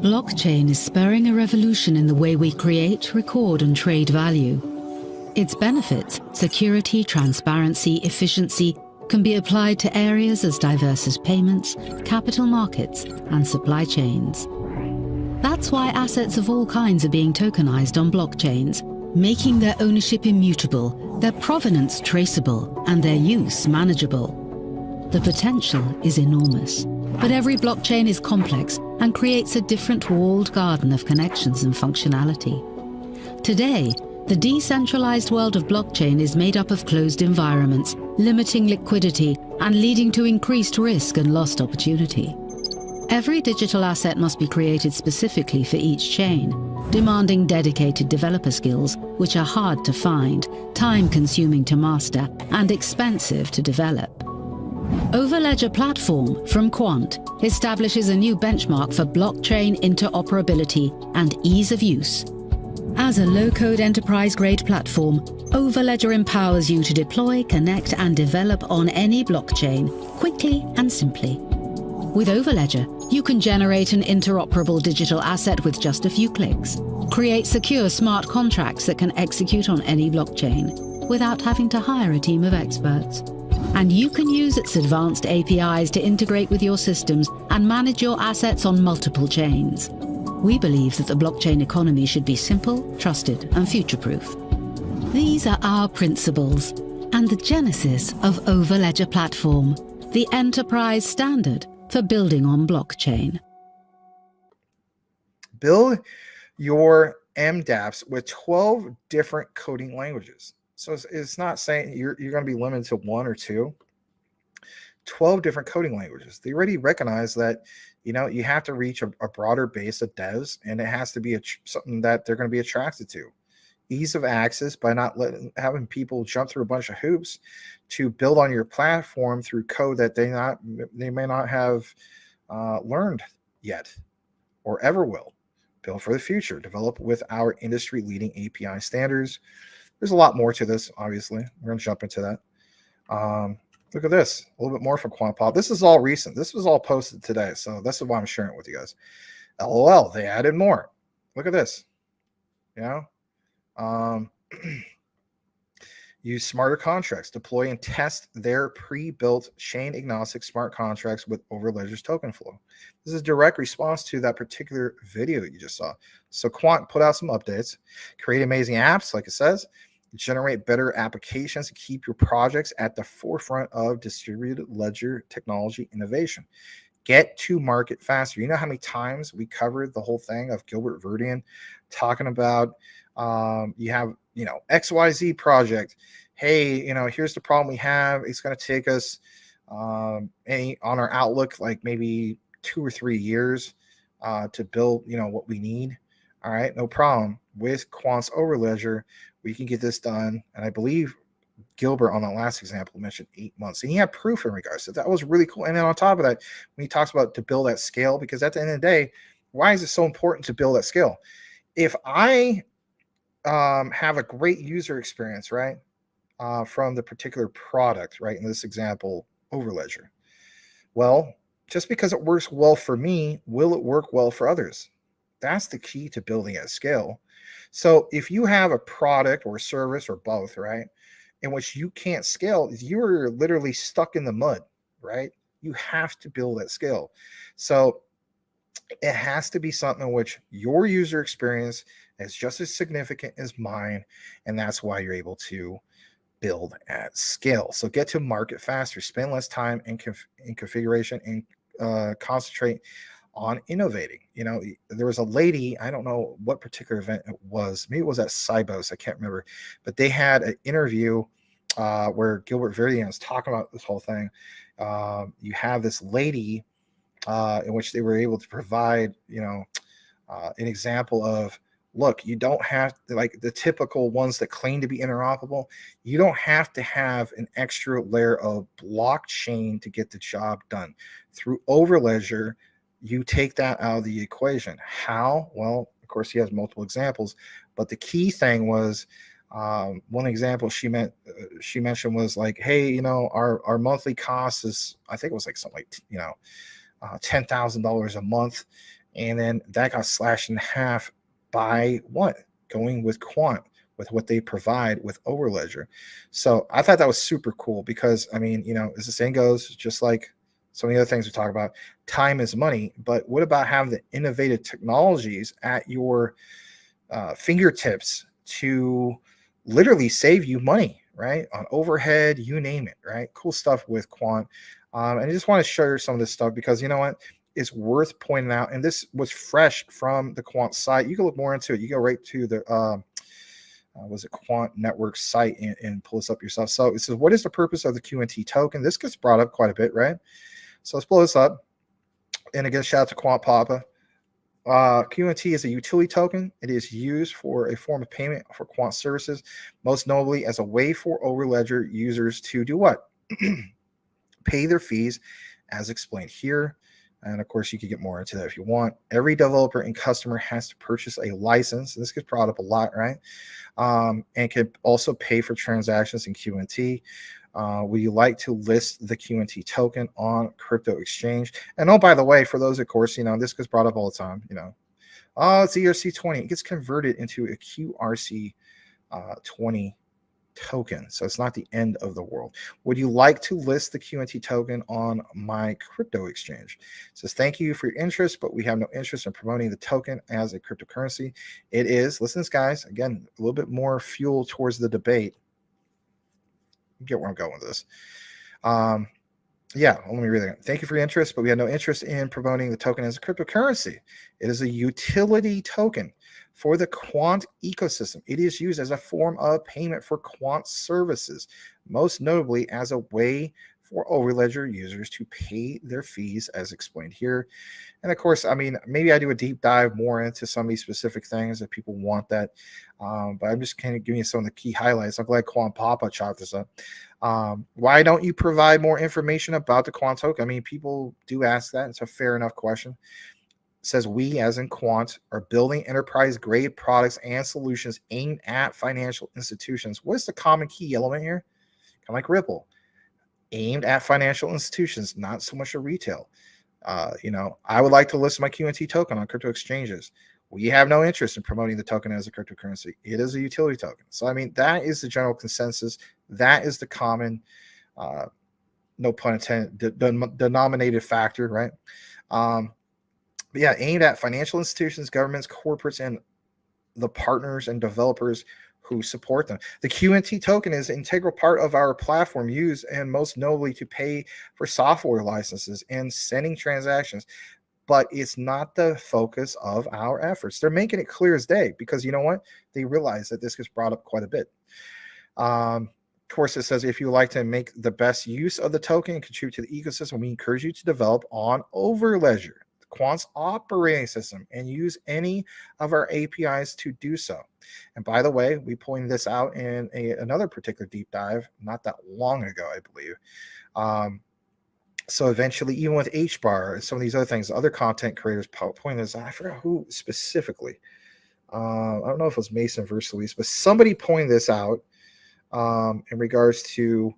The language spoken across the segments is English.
Blockchain is spurring a revolution in the way we create, record, and trade value. Its benefits, security, transparency, efficiency, can be applied to areas as diverse as payments, capital markets, and supply chains. That's why assets of all kinds are being tokenized on blockchains, making their ownership immutable, their provenance traceable, and their use manageable. The potential is enormous, but every blockchain is complex and creates a different walled garden of connections and functionality. Today, the decentralized world of blockchain is made up of closed environments, limiting liquidity and leading to increased risk and lost opportunity. Every digital asset must be created specifically for each chain, demanding dedicated developer skills, which are hard to find, time-consuming to master, and expensive to develop. Overledger platform from Quant establishes a new benchmark for blockchain interoperability and ease of use. As a low-code enterprise-grade platform, Overledger empowers you to deploy, connect, and develop on any blockchain quickly and simply. With Overledger, you can generate an interoperable digital asset with just a few clicks, create secure smart contracts that can execute on any blockchain without having to hire a team of experts. And you can use its advanced APIs to integrate with your systems and manage your assets on multiple chains. We believe that the blockchain economy should be simple, trusted, and future-proof. These are our principles and the genesis of Overledger Platform, the enterprise standard for building on blockchain. Build your MDApps with 12 different coding languages. So it's not saying you're going to be limited to one or two. 12 different coding languages. They already recognize that, you have to reach a broader base of devs, and it has to be something that they're going to be attracted to. Ease of access by not having people jump through a bunch of hoops to build on your platform through code that they may not have learned yet or ever will. Build for the future. Develop with our industry-leading API standards. There's a lot more to this, obviously. We're going to jump into that. Look at this. A little bit more from Quant Qnt. This is all recent. This was all posted today, so that's why I'm sharing it with you guys. LOL, they added more. Look at this. Use smarter contracts. Deploy and test their pre-built chain-agnostic smart contracts with Overledger's token flow. This is a direct response to that particular video that you just saw. So Quant put out some updates. Create amazing apps, like it says. Generate better applications to keep your projects at the forefront of distributed ledger technology innovation. Get to market faster. You know how many times we covered the whole thing of Gilbert Verdian talking about you have XYZ project. Hey, here's the problem we have. It's going to take us on our outlook like maybe 2 or 3 years to build what we need. All right, no problem. With Quant's Overledger, we can get this done. And I believe Gilbert on the last example mentioned 8 months, and he had proof in regards to that. Was really cool. And then on top of that, when he talks about to build at scale, because at the end of the day, why is it so important to build at scale? If I have a great user experience, right, from the particular product, right, in this example, Overledger, well, just because it works well for me, will it work well for others? That's the key to building at scale. So if you have a product or service or both, right, in which you can't scale, you're literally stuck in the mud, right? You have to build at scale. So it has to be something in which your user experience is just as significant as mine, and that's why you're able to build at scale. So get to market faster, spend less time in configuration, and concentrate on innovating. There was a lady, I don't know what particular event it was, maybe it was at Cybos, I can't remember, but they had an interview where Gilbert Verdian was talking about this whole thing. You have this lady in which they were able to provide, an example of, look, you don't have to, like the typical ones that claim to be interoperable, you don't have to have an extra layer of blockchain to get the job done. Through Overledger, you take that out of the equation. How? Well, of course, he has multiple examples, but the key thing was, one example she mentioned was like, hey, our monthly cost is, I think it was like something like, $10,000 a month. And then that got slashed in half by what? Going with Quant, with what they provide with Overledger. So I thought that was super cool because, I mean, as the saying goes, just like some of the other things we talk about, time is money. But what about having the innovative technologies at your fingertips to literally save you money, right? On overhead, you name it, right? Cool stuff with Quant. And I just want to show you some of this stuff because you know what? It's worth pointing out. And this was fresh from the Quant site. You can look more into it. You go right to the was it Quant Network site and pull this up yourself. So it says, what is the purpose of the QNT token? This gets brought up quite a bit, right? So let's blow this up. And again, shout out to Quant Papa. QNT is a utility token. It is used for a form of payment for quant services, most notably as a way for Overledger users to do what? Pay their fees, as explained here. And of course, you can get more into that if you want. Every developer and customer has to purchase a license. This gets brought up a lot, right? And can also pay for transactions in QNT. Would you like to list the QNT token on crypto exchange? And oh, by the way, for those, of course, this gets brought up all the time. It's ERC20. It gets converted into a QRC20 token, so it's not the end of the world. Would you like to list the QNT token on my crypto exchange? It says, thank you for your interest, but we have no interest in promoting the token as a cryptocurrency. It is, listen, guys, again, a little bit more fuel towards the debate. You get where I'm going with this. Let me read that. Thank you for your interest, but we have no interest in promoting the token as a cryptocurrency. It is a utility token for the Quant ecosystem. It is used as a form of payment for Quant services, most notably as a way for Overledger users to pay their fees, as explained here. And of course, I mean, maybe I do a deep dive more into some of these specific things if people want that. But I'm just kind of giving you some of the key highlights. I'm glad Quant Papa chopped this up. Why don't you provide more information about the Quant token? I mean, people do ask that. It's a fair enough question. It says, we, as in Quant, are building enterprise-grade products and solutions aimed at financial institutions. What is the common key element here? Kind of like Ripple. Aimed at financial institutions, not so much a retail. I would like to list my QNT token on crypto exchanges. We have no interest in promoting the token as a cryptocurrency. It is a utility token. So, I mean, that is the general consensus. That is the common, no pun intended, denominated factor, right? Aimed at financial institutions, governments, corporates, and the partners and developers who support them. The QNT token is an integral part of our platform, used and most notably to pay for software licenses and sending transactions. But it's not the focus of our efforts. They're making it clear as day because you know what? They realize that this gets brought up quite a bit. Of course, it says, if you would like to make the best use of the token and contribute to the ecosystem, we encourage you to develop on Overledger, Quant's operating system, and use any of our APIs to do so. And by the way, we pointed this out in another particular deep dive not that long ago, I believe. So eventually, even with HBAR and some of these other things, other content creators pointed this out. I forgot who specifically. I don't know if it was Mason versus Luis, but somebody pointed this out in regards to,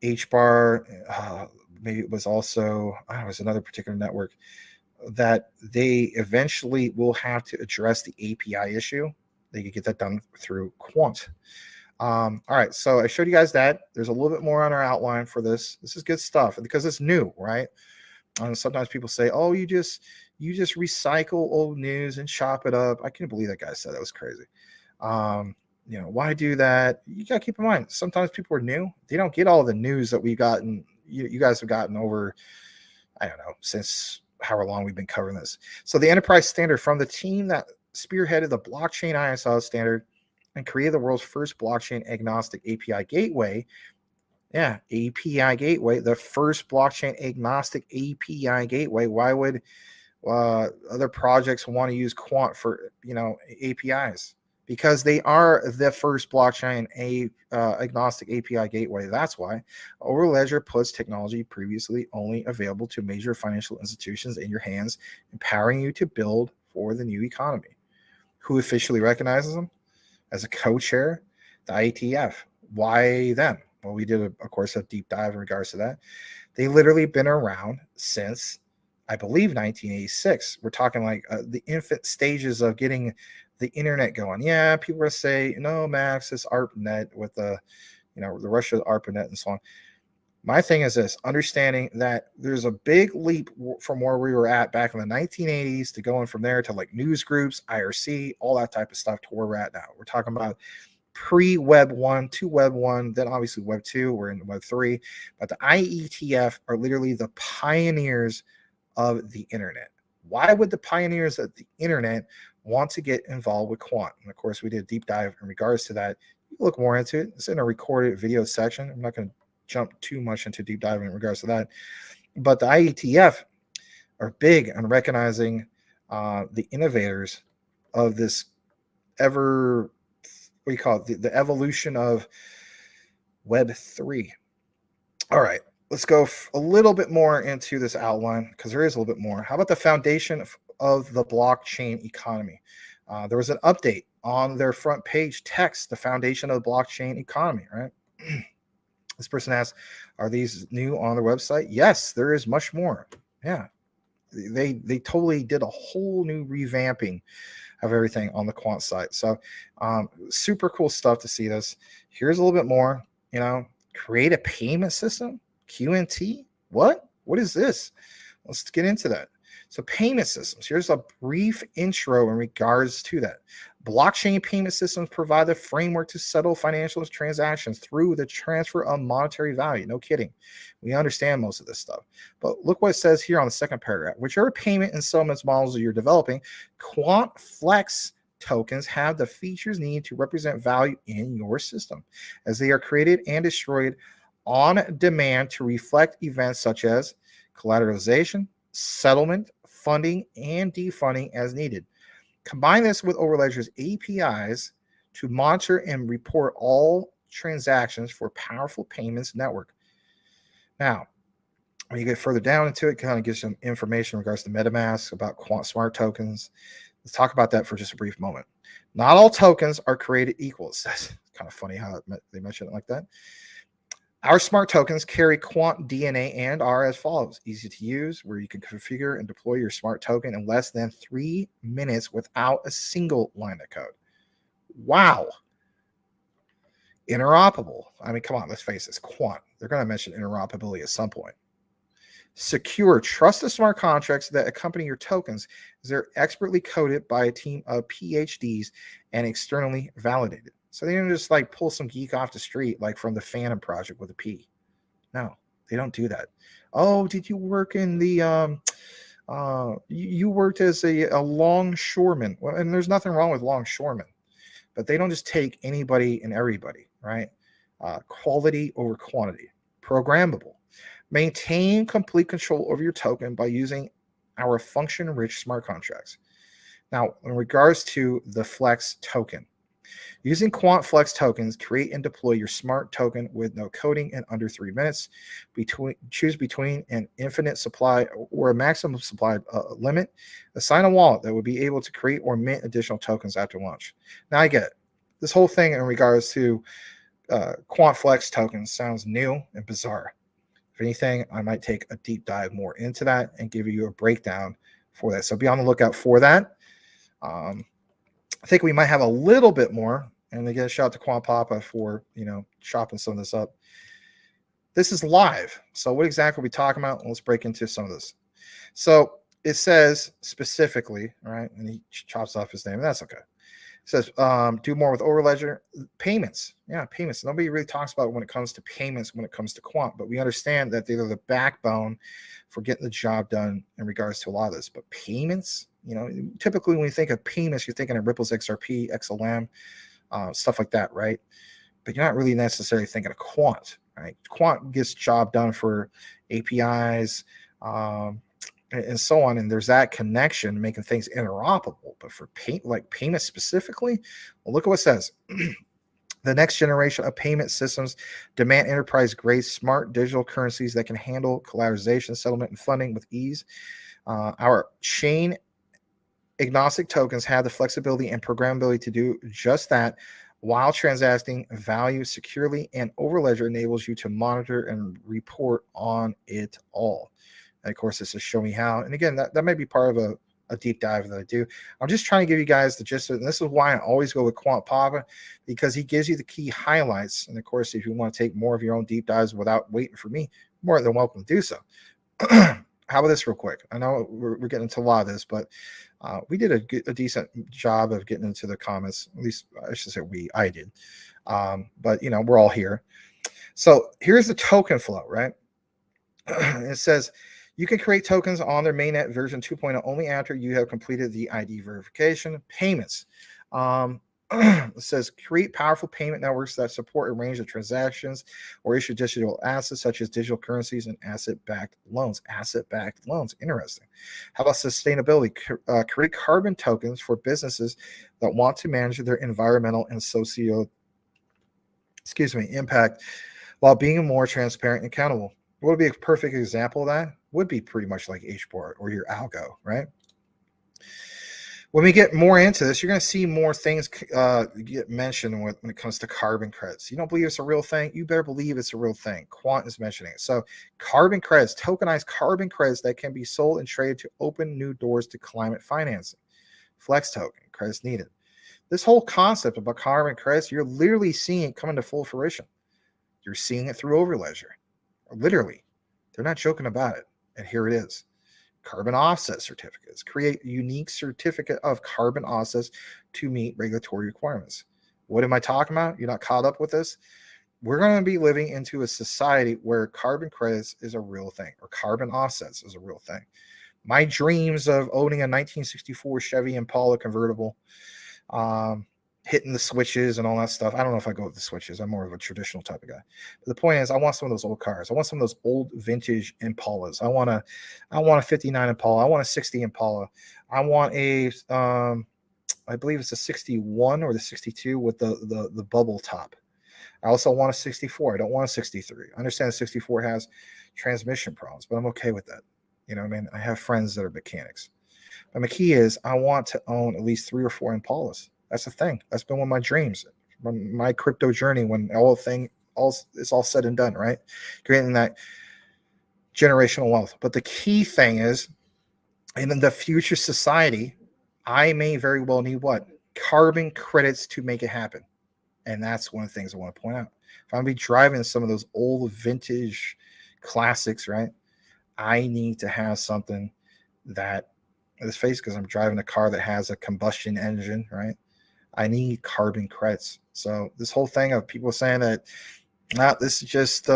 HBAR. Maybe it was also, it was another particular network that they eventually will have to address the API issue. They could get that done through Quant. All right, so I showed you guys that. There's a little bit more on our outline for this. This is good stuff because it's new, right? Sometimes people say, "Oh, you just recycle old news and chop it up." I can't believe that guy said that. Was crazy. Why do that? You gotta keep in mind. Sometimes people are new. They don't get all the news that we've gotten. You guys have gotten over, I don't know, since however long we've been covering this. So the enterprise standard from the team that spearheaded the blockchain ISO standard and created the world's first blockchain agnostic API gateway. Yeah, API gateway, the first blockchain agnostic API gateway. Why would other projects want to use Quant for APIs? Because they are the first blockchain agnostic API gateway. That's why Overledger puts technology previously only available to major financial institutions in your hands, empowering you to build for the new economy. Who officially recognizes them? As a co-chair, the IETF. Why them? Well, we did, of course, a deep dive in regards to that. They literally been around since I believe 1986. We're talking like the infant stages of getting the internet going. Yeah, people are say, no, Max, it's ARPANET with the, the Russia ARPANET and so on. My thing is this, understanding that there's a big leap from where we were at back in the 1980s to going from there to like news groups, IRC, all that type of stuff to where we're at now. We're talking about pre-Web 1 to Web 1, then obviously Web 2, we're in Web 3. But the IETF are literally the pioneers of the internet. Why would the pioneers of the internet want to get involved with quant? And of course, we did a deep dive in regards to that. You can look more into it. It's in a recorded video section. I'm not going to jump too much into deep diving in regards to that. But the IETF are big on recognizing the innovators of this ever, what do you call it, the evolution of Web 3. All right, let's go a little bit more into this outline because there is a little bit more. How about the foundation of the blockchain economy? There was an update on their front page text, the foundation of the blockchain economy, right? This person asks, are these new on their website? Yes, there is much more. Yeah, they totally did a whole new revamping of everything on the quant site. So super cool stuff to see this. Here's a little bit more, create a payment system, QNT. What is this? Let's get into that. So payment systems, here's a brief intro in regards to that. Blockchain payment systems provide the framework to settle financial transactions through the transfer of monetary value. No kidding. We understand most of this stuff. But look what it says here on the second paragraph. Whichever payment and settlements models you're developing, Quant Flex tokens have the features needed to represent value in your system, as they are created and destroyed on demand to reflect events such as collateralization, settlement, funding, and defunding as needed. Combine this with Overledger's APIs to monitor and report all transactions for powerful payments network. Now, when you get further down into it, kind of gives some information in regards to MetaMask, about Quant Smart tokens. Let's talk about that for just a brief moment. Not all tokens are created equal. It's kind of funny how they mention it like that. Our smart tokens carry quant DNA and are as follows. Easy to use, where you can configure and deploy your smart token in less than 3 minutes without a single line of code. Wow. Interoperable. I mean, come on, let's face this, quant. They're going to mention interoperability at some point. Secure. Trust the smart contracts that accompany your tokens, as they're expertly coded by a team of PhDs and externally validated. So they don't just like pull some geek off the street, like from the Phantom Project with a P. No, they don't do that. Oh, did you work in the, you worked as a longshoreman. Well, and there's nothing wrong with longshoremen, but they don't just take anybody and everybody, right? Quality over quantity. Programmable. Maintain complete control over your token by using our function-rich smart contracts. Now, in regards to the Flex token, using Quant Flex tokens, create and deploy your smart token with no coding in under 3 minutes. Choose between an infinite supply or a maximum supply limit. Assign a wallet that will be able to create or mint additional tokens after launch. Now I get it. This whole thing in regards to Quant Flex tokens sounds new and bizarre. If anything, I might take a deep dive more into that and give you a breakdown for that. So be on the lookout for that. I think we might have a little bit more, and again, shout out to Quant Papa for chopping some of this up. This is live, so what exactly are we talking about? Let's break into some of this. So it says specifically, all right, and he chops off his name, and that's okay. It says do more with Overledger. Payments, yeah, payments. Nobody really talks about when it comes to payments when it comes to quant, but we understand that they're the backbone for getting the job done in regards to a lot of this. But payments, typically when you think of payments, you're thinking of Ripple's XRP, XLM, stuff like that, right? But you're not really necessarily thinking of quant, right? Quant gets job done for APIs and so on, and there's that connection making things interoperable. But for payments specifically, well, look at what it says. The next generation of payment systems demand enterprise-grade smart digital currencies that can handle collateralization, settlement, and funding with ease. Our chain agnostic tokens have the flexibility and programmability to do just that while transacting value securely, and Overledger enables you to monitor and report on it all. And of course, this is show me how. And again, that might be part of a deep dive that I do. I'm just trying to give you guys the gist of it. And this is why I always go with Quant Papa, because he gives you the key highlights. And of course, if you want to take more of your own deep dives without waiting for me, more than welcome to do so. How about this real quick? I know we're getting into a lot of this, but we did a decent job of getting into the comments. At least I should say I did. But, you know, we're all here. So here's the token flow, right? It says you can create tokens on their mainnet version 2.0 only after you have completed the ID verification. Payments. It says create powerful payment networks that support a range of transactions or issue digital assets such as digital currencies and asset-backed loans. Asset-backed loans. Interesting. How about sustainability? Create carbon tokens for businesses that want to manage their environmental and impact while being more transparent and accountable. What would be a perfect example of that? Would be pretty much like HBOR or your algo, right? When we get more into this, you're going to see more things get mentioned when it comes to carbon credits. You don't believe it's a real thing? You better believe it's a real thing. Quant is mentioning it. So carbon credits, tokenized carbon credits that can be sold and traded to open new doors to climate financing. Flex token, credits needed. This whole concept about carbon credits, you're literally seeing it come into full fruition. You're seeing it through Overledger. Literally. They're not joking about it. And here it is. Carbon offset certificates. Create a unique certificate of carbon offsets to meet regulatory requirements. What am I talking about? You're not caught up with this? We're going to be living into a society where carbon credits is a real thing, or carbon offsets is a real thing. My dreams of owning a 1964 Chevy Impala convertible, hitting the switches and all that stuff. I don't know if I go with the switches. I'm more of a traditional type of guy. But the point is, I want some of those old cars. I want some of those old vintage Impalas. I want a 59 Impala. I want a 60 Impala. I want a, I believe it's a 61 or the 62 with the bubble top. I also want a 64. I don't want a 63. I understand the 64 has transmission problems, but I'm okay with that. You know what I mean? I have friends that are mechanics. But my key is I want to own at least 3 or 4 Impalas. That's the thing. That's been one of my dreams, my crypto journey. When it's all said and done, right? Creating that generational wealth. But the key thing is, in the future society, I may very well need what? Carbon credits to make it happen. And that's one of the things I want to point out. If I'm going to be driving some of those old vintage classics, right? I need to have something that, let's face it, because I'm driving a car that has a combustion engine, right? I need carbon credits. So this whole thing of people saying that, this is just,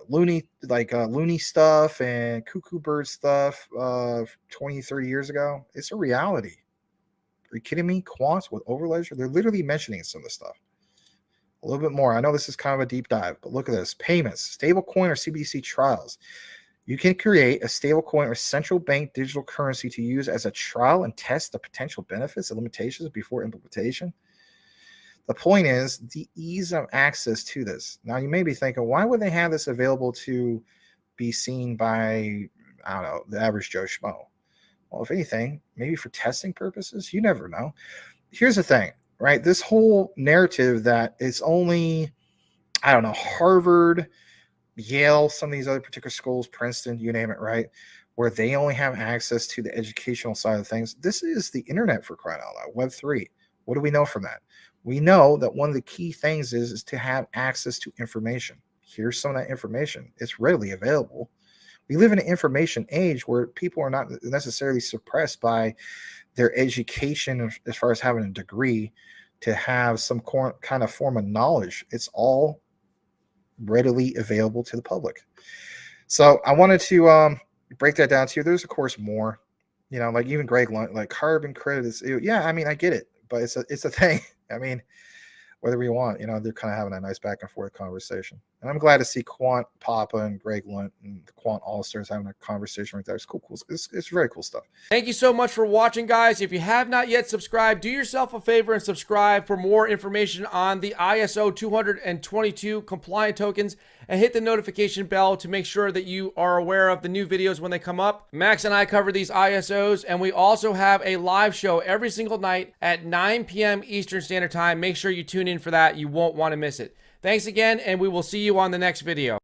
loony stuff and cuckoo bird stuff 20, 30 years ago, it's a reality. Are you kidding me? Quants with Overledger, they're literally mentioning some of this stuff. A little bit more. I know this is kind of a deep dive, but look at this. Payments, stablecoin or CBDC trials. You can create a stablecoin or central bank digital currency to use as a trial and test the potential benefits and limitations before implementation. The point is the ease of access to this. Now, you may be thinking, why would they have this available to be seen by, I don't know, the average Joe Schmo? Well, if anything, maybe for testing purposes, you never know. Here's the thing, right? This whole narrative that it's only, I don't know, Harvard, Yale, some of these other particular schools, Princeton, you name it, right? Where they only have access to the educational side of things. This is the internet, for crying out loud, Web3. What do we know from that? We know that one of the key things is to have access to information. Here's some of that information. It's readily available. We live in an information age where people are not necessarily suppressed by their education as far as having a degree to have some kind of form of knowledge. It's all readily available to the public. So I wanted to break that down to you. There's of course more, like even Greg Lunt, like carbon credits. Yeah, I mean, I get it, but it's a thing. I mean, whether we want, they're kind of having a nice back and forth conversation. And I'm glad to see Quant Papa and Greg Lunt and the Quant All-Stars having a conversation right there. It's cool. It's very cool stuff. Thank you so much for watching, guys. If you have not yet subscribed, do yourself a favor and subscribe for more information on the ISO 222 compliant tokens, and hit the notification bell to make sure that you are aware of the new videos when they come up. Max and I cover these ISOs, and we also have a live show every single night at 9 p.m. Eastern Standard Time. Make sure you tune in for that. You won't want to miss it. Thanks again, and we will see you on the next video.